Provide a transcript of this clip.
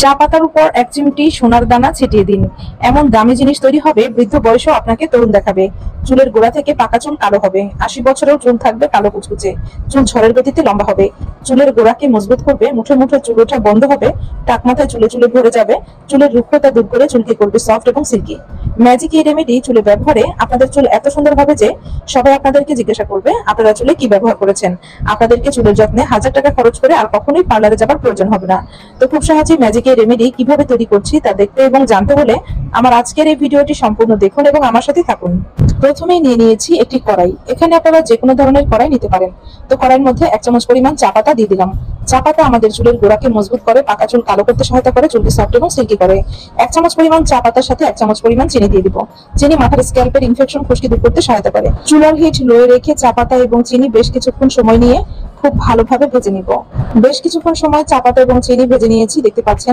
চা পাতার উপর 1 চিমটি সোনার দানা ছিটিয়ে দিন। এমন দামি জিনিস তৈরি হবে, বৃদ্ধ বয়সেও আপনাকে তরুণ দেখাবে। চুলের গোড়া থেকে পাকা চুল কালো হবে, 80 বছরেও চুল থাকবে কালো কুচকুচে। চুল ঝড়ের গতিতে লম্বা হবে, চুলের গোড়াকে মজবুত করবে, মুঠো মুঠো চুল ওঠা বন্ধ হবে, টাক মাথায় চুলে চুলে ভরে যাবে, চুলের রুক্ষতা দূর করে চুলকে করবে সফট এবং সিল্কি। ম্যাজিক এই রেমেডি চুলে ব্যবহারে আপনাদের চুল এত সুন্দর হবে যে সবাই আপনাদেরকে জিজ্ঞাসা করবে আপনারা চুলে কি ব্যবহার করেছেন। আপনাদেরকে চুলের যত্নে 1000 টাকা খরচ করে আর কখনোই পার্লারে যাবার প্রয়োজন হবে না। তো খুব সহজেই ম্যাজিক এই রেমেডি কিভাবে তৈরি করছি তা দেখতে এবং জানতে হলে আমার আজকের এই ভিডিওটি সম্পূর্ণ দেখুন এবং আমার সাথে থাকুন। প্রথমেই নিয়ে নিয়েছি একটি কড়াই। এখানে আপনারা যে কোনো ধরনের কড়াই নিতে পারেন। তো কড়াইয়ের মধ্যে 1 চামচ পরিমাণ চা পাতা দিয়ে দিলাম। চা পাতা আমাদের চুলের গোড়াকে মজবুত করে, পাকা চুল কালো করতে সহায়তা করে, চুলকে সফট এবং সিল্কি করে। 1 চামচ পরিমাণ চা পাতার সাথে 1 চামচ পরিমাণ চিনি দিয়ে দিব। চিনি মাথার স্ক্যাল্পের ইনফেকশন, খুশকি দূর করতে সহায়তা করে। চুলার হিট লোয়ে রেখে চা পাতা এবং চিনি বেশ কিছুক্ষণ সময় নিয়ে খুব ভালোভাবে ভেজে নিব। বেশ কিছুক্ষণ সময় চা পাতা এবং চিনি ভেজে নিয়েছি, দেখতে পাচ্ছেন